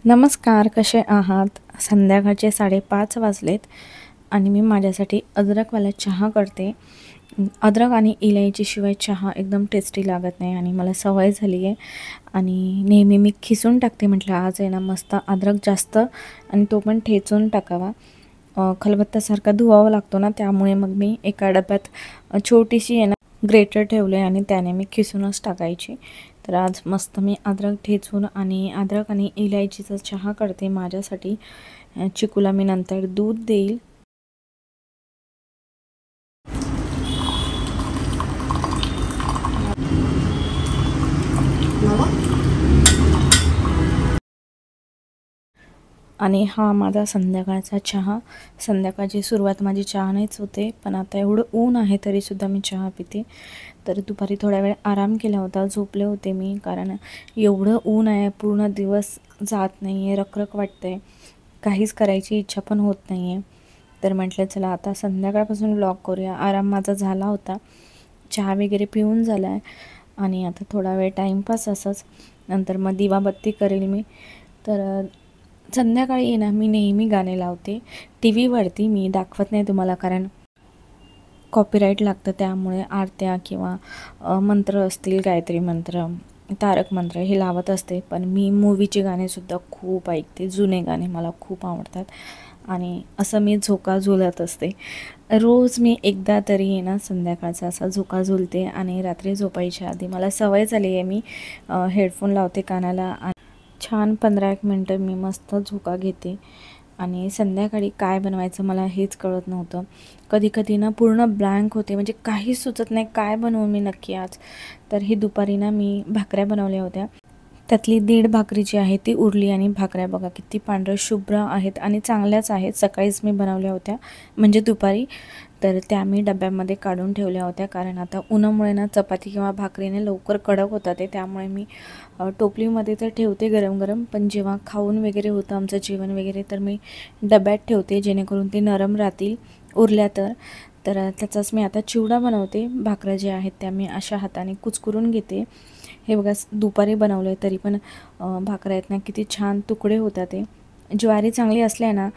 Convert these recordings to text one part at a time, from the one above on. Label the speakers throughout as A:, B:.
A: नमस्कार, कसे आहात? संध्याकाळचे 5:30 वाजलेत आणि मी माझ्यासाठी अद्रकवाला चहा करते. अद्रक आणि इलायचीशिवाय चहा एकदम टेस्टी लागत नाही आणि मला सवय झाली आहे. आणि नेहमी मी खिसून टाकते. म्हटलं आज आहे ना मस्त अद्रक जास्त आणि तो पण ठेचून टाकावा. खलबत्त्यासारखा धुवावा लागतो ना, त्यामुळे मग मी एका डब्यात छोटीशी आहे ना ग्रेटर ठेवले आणि त्याने मी खिसूनच टाकायची. तर आज मस्त मी अद्रक ठेचून आणि अद्रक आणि इलायचीचा चहा करते माझ्यासाठी. चिकूला मी नंतर दूध देईल. आणि हा माझा संध्याकाळचा चहा. संध्याकाळची सुरुवात माझी चहानेच होते, पण आता एवढं ऊन आहे तरीसुद्धा मी चहा पिते. तर दुपारी थोड्या वेळ आराम केला होता, झोपले होते मी, कारण एवढं ऊन आहे, पूर्ण दिवस जात नाही आहे, रखरख वाटते, काहीच करायची इच्छा पण होत नाही आहे. तर म्हटलं चला आता संध्याकाळपासून व्लॉग करूया. आराम माझा झाला होता, चहा वगैरे पिऊन झाला आहे आणि आता थोडा वेळ टाईमपास असंच. नंतर मग दिवाबत्ती करेल मी. तर संध्याकाळी ना मी नेहमी गाणे लावते टी व्हीवरती. मी दाखवत नाही तुम्हाला, कारण कॉपीराईट लागतं, त्यामुळे आरत्या किंवा मंत्र असतील, गायत्री मंत्र, तारक मंत्र हे लावत असते. पण मी मूवीचे गाणेसुद्धा खूप ऐकते, जुने गाणे मला खूप आवडतात आणि असं मी झोका झुलत असते. रोज मी एकदा तरी आहे ना संध्याकाळचा असा झोका झुलते आणि रात्री झोपायच्या आधी मला सवय झाली आहे, मी हेडफोन लावते कानाला आणि छान 15-1 मिनटं मी मस्त झोका घेते. आणि संध्याकाळी काय बनवायचं मला हेच कळत नव्हतं. कधी कधी ना पूर्ण ब्लँक होते, म्हणजे काहीच सुचत नाही काय बनवू मी नक्की आज. तर ही दुपारी ना मी भाकऱ्या बनवल्या होत्या, त्यातली 1.5 भाकरी जी आहे ती उरली आणि भाकऱ्या बघा किती पांढऱ्या शुभ्र आहेत आणि चांगल्याच आहेत. सकाळीच मी बनवल्या होत्या, म्हणजे दुपारी. तर त्या मी डब्यामध्ये काढून ठेवल्या होत्या, कारण आता उन्हामुळे ना चपाती किंवा भाकरीने लवकर कडक होतात ते, त्यामुळे मी टोपलीमध्ये तर ठेवते गरम गरम, पण जेव्हा खाऊन वगैरे होतं आमचं जेवण वगैरे तर मी डब्यात ठेवते, जेणेकरून ते नरम राहतील उरल्या तर. त्याचाच मी आता चिवडा बनवते. भाकऱ्या ज्या आहेत त्या मी अशा हाताने कुचकुरून घेते. हे बघा दुपारी बनवलं आहे तरी पण भाकऱ्या आहेत ना किती छान तुकडे होतात. ते ज्वारी चांगली असल्या ना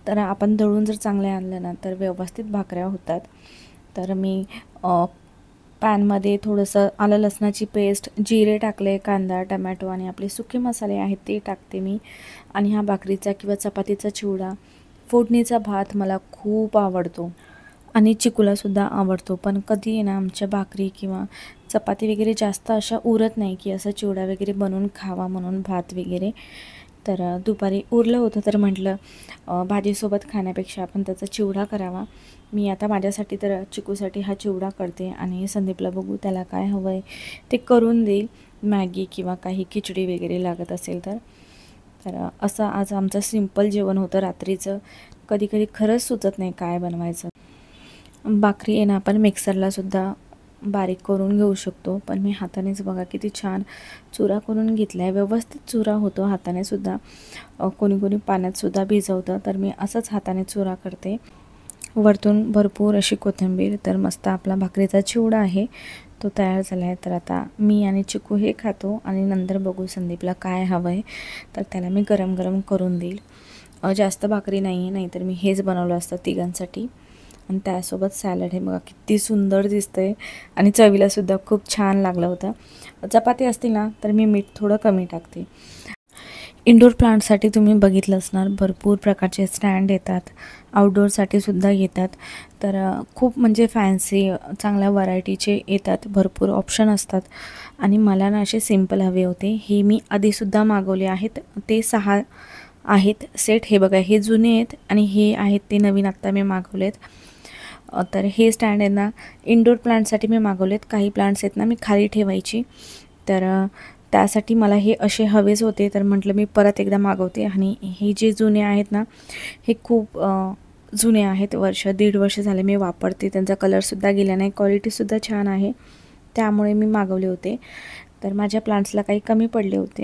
A: तर आपण दळून जर चांगले आणलं ना तर व्यवस्थित भाकऱ्या होतात. तर मी पॅनमध्ये थोडंसं आलं लसणाची पेस्ट, जिरे टाकले, कांदा, टमॅटो आणि आपले सुके मसाले आहेत ते टाकते मी. आणि हा भाकरीचा किंवा चपातीचा चिवडा, फोडणीचा भात मला खूप आवडतो आणि चिकूलासुद्धा आवडतो. पण कधी आहे ना आमच्या भाकरी किंवा चपाती वगैरे जास्त अशा उरत नाही की असं चिवडा वगैरे बनवून खावा म्हणून भात वगैरे. तर दुपारी उरलं होतं तर म्हटलं भाजीसोबत खाण्यापेक्षा आपण त्याचा चिवडा करावा. मी आता माझ्यासाठी तर चिकूसाठी हा चिवडा करते आणि संदीपला बघू त्याला काय हवं आहे ते करून देईल, मॅगी किंवा काही खिचडी वगैरे लागत असेल तर. तर असं आज आमचं सिंपल जेवण होतं रात्रीचं. कधी कधी खरंच सुचत नाही काय बनवायचं. भाकरी आहे ना आपण मिक्सरलासुद्धा बारीक करून घेऊ शकतो, पण मी हातानेच बघा किती छान चुरा करून घेतला आहे. व्यवस्थित चुरा होतो हातानेसुद्धा. कोणी कोणी पाण्यातसुद्धा भिजवतं, तर मी असंच हाताने चुरा करते. वरतून भरपूर अशी कोथिंबीर. तर मस्त आपला भाकरीचा चिवडा आहे तो तयार झाला आहे. तर आता मी आणि चिकू हे खातो आणि नंतर बघू संदीपला काय हवं आहे तर त्याला मी गरम गरम करून देईल. जास्त भाकरी नाही आहे, नाहीतर मी हेच बनवलं असतं तिघांसाठी. आणि त्यासोबत सॅलड. हे बघा किती सुंदर दिसतंय आणि चवीलासुद्धा खूप छान लागलं होतं. चपाती असते ना तर मी मीठ थोडं कमी टाकते. इंडोर प्लांटसाठी तुम्ही बघितलं असणार भरपूर प्रकारचे स्टँड येतात, आउटडोअरसाठी सुद्धा येतात. तर खूप म्हणजे फॅन्सी चांगल्या व्हरायटीचे येतात, भरपूर ऑप्शन असतात. आणि मला ना असे सिंपल हवे होते. हे मी आधीसुद्धा मागवले आहेत, ते 6 आहेत सेट. हे बघा हे जुने आहेत आणि हे आहेत ते नवीन आत्ता मी मागवलेत. तर हे स्टँड आहे ना इंडोर प्लांटसाठी मी मागवलेत. काही प्लांट्स आहेत ना मी खाली ठेवायची, तर त्यासाठी मला हे असे हवेच होते. तर म्हटलं मी परत एकदा मागवते. आणि हे जे जुने आहेत ना हे खूप जुने आहेत, 1.5 वर्ष झाले मी वापरते. त्यांचा कलरसुद्धा गेला नाही, क्वालिटीसुद्धा छान आहे, त्यामुळे मी मागवले होते. तर माझ्या प्लांट्सला काही कमी पडले होते.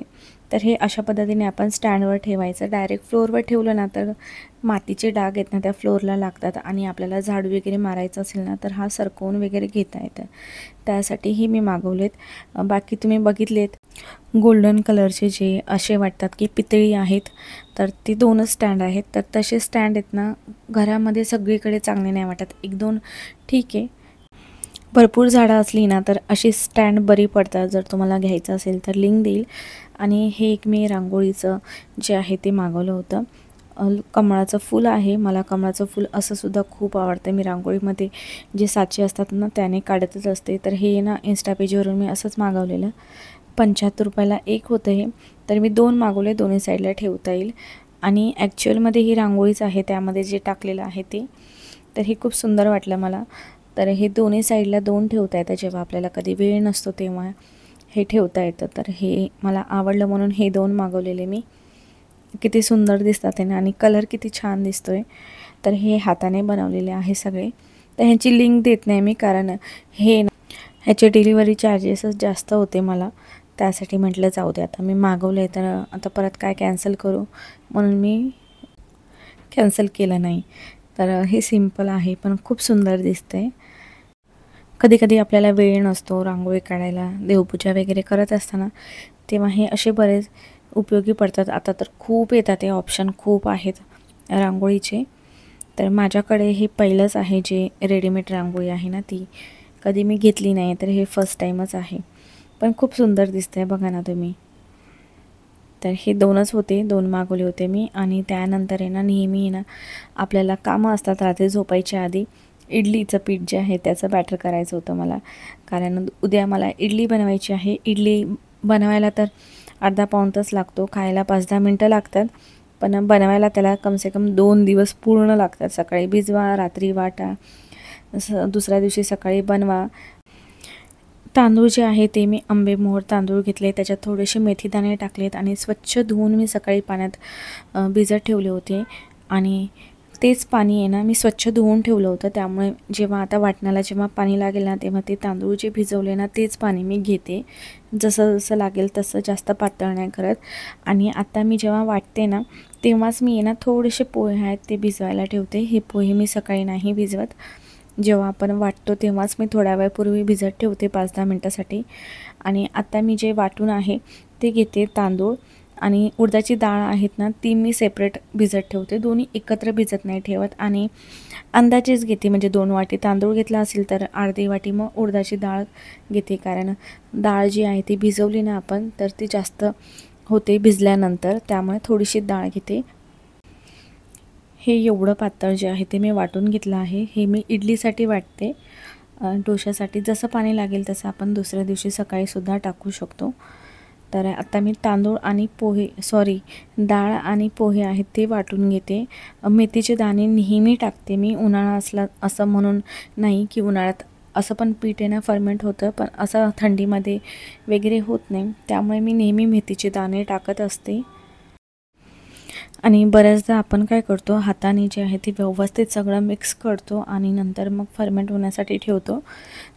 A: तर हे अशा पद्धतीने आपण स्टँडवर ठेवायचं. डायरेक्ट फ्लोअरवर ठेवलं ना तर मातीचे डाग आहेत ना त्या फ्लोअरला लागतात आणि आपल्याला झाडू वगैरे मारायचं असेल ना तर हा सरकवून वगैरे घेता येतं. त्यासाठीही मी मागवलेत. बाकी तुम्ही बघितलेत गोल्डन कलरचे जे असे वाटतात की पितळी आहेत, तर ते 2च स्टँड आहेत. तर तसे स्टँड आहेत ना, घरामध्ये सगळीकडे चांगले नाही वाटत. 1-2 ठीक आहे. भरपूर झाडं असली ना तर अशी स्टँड बरी पडतात. जर तुम्हाला घ्यायचं असेल तर लिंक देईल. आणि हे एक मी रांगोळीचं जे आहे ते मागवलं होतं. कमळाचं फूल आहे. मला कमळाचं फूल असं सुद्धा खूप आवडतं. मी रांगोळीमध्ये जे साचे असतात ना त्याने काढतच असते. तर हे ना इन्स्टा पेजवरून मी असंच मागवलेलं. 75 रुपयाला एक होतं हे. तर मी 2 मागवले, दोन्ही साईडला ठेवता येईल. आणि ॲक्च्युअलमध्ये ही रांगोळीच आहे, त्यामध्ये जे टाकलेलं आहे ते. तर हे खूप सुंदर वाटलं मला. तर हे दोन्ही साईडला 2 ठेवता येतं. जेव्हा आपल्याला कधी वेळ नसतो तेव्हा हे ठेवता येतं. तर हे मला आवडलं म्हणून हे 2 मागवलेले मी. किती सुंदर दिसतात आहे ना, आणि कलर किती छान दिसतो आहे. तर हे हाताने बनवलेले आहे सगळे. तर ह्यांची लिंक देत नाही मी, कारण ह्याचे डिलिव्हरी चार्जेसच जास्त होते मला. त्यासाठी म्हटलं जाऊ दे, आता मी मागवलं आहे तर आता परत काय कॅन्सल करू, म्हणून मी कॅन्सल केलं नाही. तर हे सिंपल आहे पण खूप सुंदर दिसतंय. कधी कधी आपल्याला वेळ नसतो रांगोळी काढायला, देवपूजा वगैरे करत असताना, तेव्हा हे असे बरेच उपयोगी पडतात. आता तर खूप येतात, ते ऑप्शन खूप आहेत रांगोळीचे. तर माझ्याकडे हे पहिलंच आहे, जे रेडीमेड रांगोळी आहे ना ती कधी मी घेतली नाही, तर हे फर्स्ट टाईमच आहे. पण खूप सुंदर दिसतंय बघा ना तुम्ही. तर हे 2च होते, 2 मागवले होते मी. आणि त्यानंतर आहे ना, नेहमी आहे ना आपल्याला कामं असतात रात्री झोपायच्या आधी. इडलीचं पीठ जे आहे त्याचं बॅटर करायचं होतं मला, कारण उद्या मला इडली बनवायची आहे. इडली बनवायला तर अर्धा पाऊण तास लागतो, खायला 5-10 मिनटं लागतात, पण बनवायला त्याला कमसे कम 2 दिवस पूर्ण लागतात. सकाळी भिजवा, रात्री वाटा, दुसऱ्या दिवशी सकाळी बनवा. तांदूळ जे आहे ते मी आंबेमोहोर तांदूळ घेतले, त्याच्यात थोडेसे मेथीदाणे टाकलेत आणि स्वच्छ धुवून मी सकाळी पाण्यात भिजत ठेवले होते. आणि तेच पाणी आहे ना मी स्वच्छ धुवून ठेवलं होतं, त्यामुळे जेव्हा आता वाटण्याला जेव्हा पाणी लागेल ना, तेव्हा ते तांदूळ जे भिजवले ना तेच पाणी मी घेते. जसं जसं लागेल तसं, जास्त पातळ नाही करत. आणि आता मी जेव्हा वाटते ना तेव्हाच मी आहे ना थोडेसे पोहे आहेत ते भिजवायला ठेवते. हे पोहे मी सकाळी नाही भिजवत, जेव्हा आपण वाटतो तेव्हाच मी थोड्या वेळापूर्वी भिजत ठेवते 5-10 मिनटासाठी. आणि आता मी जे वाटून आहे ते घेते तांदूळ, आणि उडदाची डाळ आहेत ना ती मी सेपरेट भिजत ठेवते. दोन्ही एकत्र भिजत नाही ठेवत. आणि अंदाजेच घेते, म्हणजे 2 वाटी तांदूळ घेतला असेल तर अर्धी वाटी मग उडदाची डाळ घेते, कारण डाळ जी आहे ती भिजवली ना आपण तर ती जास्त होते भिजल्यानंतर, त्यामुळे थोडीशी डाळ घेते. हे एवढं पातळ जे आहे ते मी वाटून घेतलं आहे. हे मी इडलीसाठी वाटते. डोश्यासाठी जसं पाणी लागेल तसं आपण दुसऱ्या दिवशी सकाळीसुद्धा टाकू शकतो. तर आता मी तांदूळ आणि डाळ आणि पोहे आहेत ते वाटून घेते. मेथीचे दाणे नेहमी टाकते मी, उन्हाळा असला असं म्हणून नाही की उन्हाळ्यात असं पण पीठ आहे ना फर्मेंट होतं, पण असं थंडीमध्ये वगैरे होत नाही, त्यामुळे मी नेहमी मेथीचे दाणे टाकत असते. आणि बऱ्याचदा आपण काय करतो, हाताने जे आहे ते व्यवस्थित सगळं मिक्स करतो आणि नंतर मग फर्मेंट होण्यासाठी ठेवतो.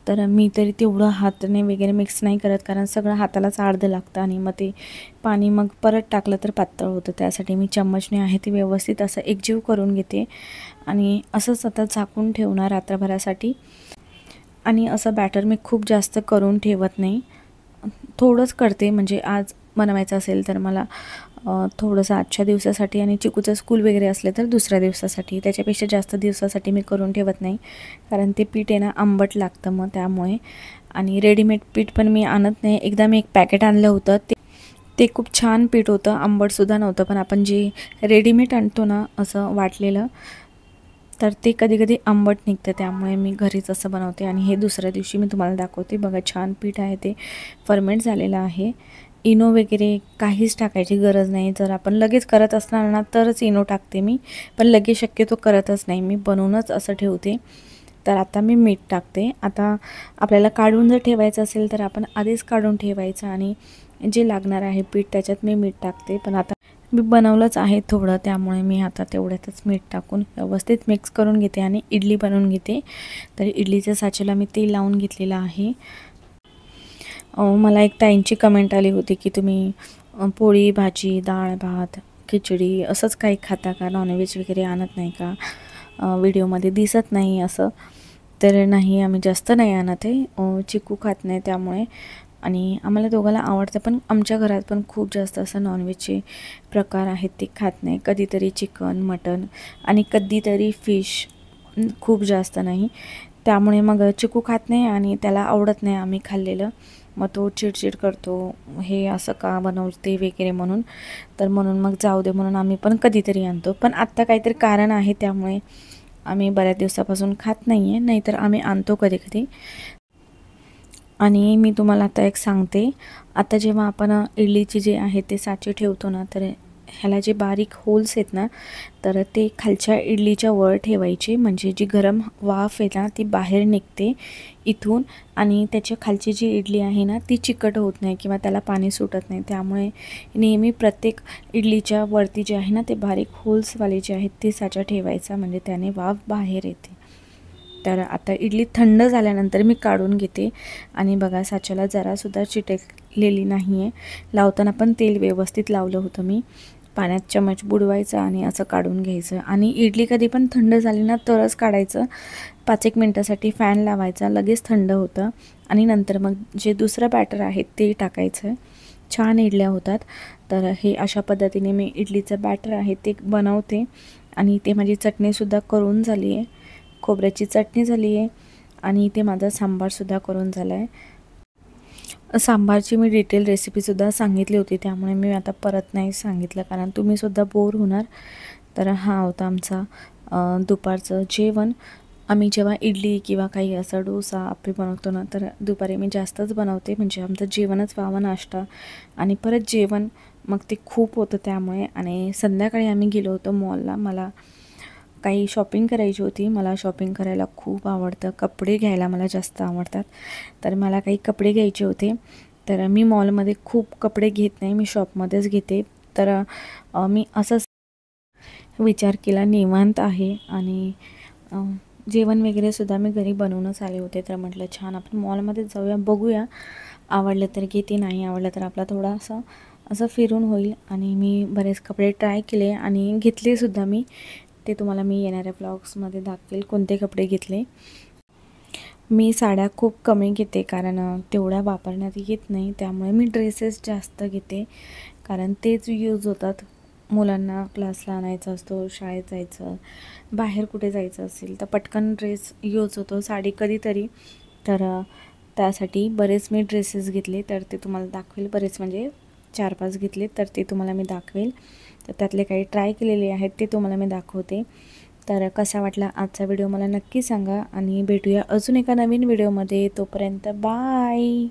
A: तर मी तरी तेवढं हाताने वगैरे मिक्स नाही करत, कारण सगळं हातालाच अर्धं लागतं आणि मग ते पाणी मग परत टाकलं तर पातळ होतं. त्यासाठी मी चम्मचने आहे ते व्यवस्थित असं एकजीव करून घेते आणि असंच आता झाकून ठेवणार रात्रभरासाठी. आणि असं बॅटर मी खूप जास्त करून ठेवत नाही, थोडंच करते. म्हणजे आज बनवायचं असेल तर मला थोडंसं आजच्या दिवसासाठी, आणि चिकूचं स्कूल वगैरे असले तर दुसऱ्या दिवसासाठी. त्याच्यापेक्षा जास्त दिवसासाठी मी करून ठेवत नाही, कारण ते पीठ आहे ना आंबट लागतं मग त्यामुळे. आणि रेडीमेड पीठ पण मी आणत नाही. एकदा मी एक पॅकेट आणलं होतं, ते खूप छान पीठ होतं, आंबटसुद्धा नव्हतं. पण आपण जे रेडीमेड आणतो ना असं वाटलेलं, तर ते कधी कधी आंबट निघतं, त्यामुळे मी घरीच असं बनवते. आणि हे दुसऱ्या दिवशी मी तुम्हाला दाखवते. बघा छान पीठ आहे, ते फर्मेंट झालेलं आहे. इनो वगैरे काहीच टाकायची गरज नाही. जर आपण लगेच करत असणार ना तरच इनो टाकते मी, पण लगेच शक्यतो करतच नाही मी, बनवूनच असं ठेवते. तर आता मी मीठ टाकते. आता आपल्याला काढून जर ठेवायचं असेल तर आपण आधीच काढून ठेवायचं, आणि जे लागणार आहे पीठ त्याच्यात मी मीठ टाकते. पण आता मी बनवलंच आहे थोडं, त्यामुळे मी आता तेवढ्यातच मीठ टाकून व्यवस्थित मिक्स करून घेते आणि इडली बनवून घेते. तर इडलीच्या साचेला मी तेल लावून घेतलेलं आहे. मला एक ताईंची कमेंट आली होती की तुम्ही पोळी भाजी डाळ भात खिचडी असंच काही खाता का, नॉनव्हेज वगैरे आणत नाही का, व्हिडिओमध्ये दिसत नाही असं. तर नाही, आम्ही जास्त नाही आणत आहे. चिकू खात नाही त्यामुळे. आणि आम्हाला दोघांना आवडतं, पण आमच्या घरात पण खूप जास्त असं नॉनव्हेजचे प्रकार आहेत ते खात नाही. कधीतरी चिकन, मटण आणि कधीतरी फिश, खूप जास्त नाही. त्यामुळे मग चिकू खात नाही आणि त्याला आवडत नाही आम्ही खाल्लेलं. मग तो चिडचिड करतो, हे असं का बनवते वगैरे म्हणून. तर म्हणून मग जाऊ दे म्हणून आम्ही पण कधीतरी आणतो. पण आत्ता काहीतरी कारण आहे त्यामुळे आम्ही बऱ्याच दिवसापासून खात नाही आहे, नाहीतर आम्ही आणतो कधी कधी. आणि मी तुम्हाला आता एक सांगते, आता जेव्हा आपण इडलीचे जे आहे ते साचे ठेवतो ना, तर ह्याला जे बारीक होल्स आहेत ना, तर ते खालच्या इडलीच्या वर ठेवायचे, म्हणजे जी गरम वाफ आहे ना ती बाहेर निघते इथून आणि त्याच्या खालची जी इडली आहे ना ती चिकट होत नाही किंवा त्याला पाणी सुटत नाही. त्यामुळे नेहमी प्रत्येक इडलीच्या वरती जे आहे ना ते बारीक होल्सवाले जे आहेत ते साचा ठेवायचा, म्हणजे त्याने वाफ बाहेर येते. तर आता इडली थंड झाल्यानंतर मी काढून घेते आणि बघा साच्याला जरासुद्धा चिटकलेली नाही आहे. लावताना पण तेल व्यवस्थित लावलं होतं मी. पाण्यात चमच बुडवायचा आणि असं काढून घ्यायचं. आणि इडली कधी पण थंड झाली ना तरच काढायचं. 5-1 मिनटासाठी फॅन लावायचा, लगेच थंड होतं आणि नंतर मग जे दुसरं बॅटर आहे ते टाकायचं. छान इडल्या होतात. तर हे अशा पद्धतीने मी इडलीचं बॅटर आहे ते बनवते. आणि ते माझी चटणीसुद्धा करून झाली आहे, खोबऱ्याची चटणी झाली आहे आणि ते माझा सांबारसुद्धा करून झाला आहे. सांबारची मी डिटेल रेसिपीसुद्धा सांगितली होती, त्यामुळे मी आता परत नाही सांगितलं कारण तुम्हीसुद्धा बोर होणार. तर हा होता आमचा दुपारचं जेवण. आम्ही जेव्हा इडली किंवा काही असं डोसा आप्पे बनवतो ना, तर दुपारी मी जास्तच बनवते, म्हणजे आमचं जेवणच व्हावं, नाश्ता आणि परत जेवण, मग ते खूप होतं त्यामुळे. आणि संध्याकाळी आम्ही गेलो होतो मॉलला. मला काही शॉपिंग करायची होती. मला शॉपिंग करायला खूप आवडतं, कपडे घ्यायला मला जास्त आवडतात. तर मला काही कपडे घ्यायचे होते. तर मी मॉलमध्ये खूप कपडे घेत नाही, मी शॉपमध्येच घेते. तर मी असंच विचार केला, निवांत आहे आणि जेवण वगैरेसुद्धा मी घरी बनवूनच आले होते. तर म्हटलं छान आपण मॉलमध्ये जाऊया, बघूया, आवडलं तर घेते, नाही आवडलं तर आपला थोडासा असं फिरून होईल. आणि मी बरेच कपडे ट्राय केले आणि घेतलेसुद्धा मी. ते तुम्हाला मी येणाऱ्या ब्लॉग्समध्ये दाखवेल कोणते कपडे घेतले. मी साड्या खूप कमी घेते कारण तेवढ्या वापरण्यात येत नाही, त्यामुळे मी ड्रेसेस जास्त घेते कारण तेच यूज होतात. मुलांना क्लासला आणायचा असतो, शाळेत जायचं, बाहेर कुठे जायचं असेल तर पटकन ड्रेस यूज होतो, साडी कधीतरी. तर त्यासाठी बरेच मी ड्रेसेस घेतले, तर ते तुम्हाला दाखवेल. बरेच म्हणजे 4-5 घेतले, तर ते तुम्हाला मी दाखवेल. तर त्यातले काही ट्राय केलेले आहेत ते तुम्हाला मी दाखवते. तर कसा वाटला आजचा व्हिडिओ मला नक्की सांगा आणि भेटूया अजून एका नवीन व्हिडिओमध्ये. तोपर्यंत बाय.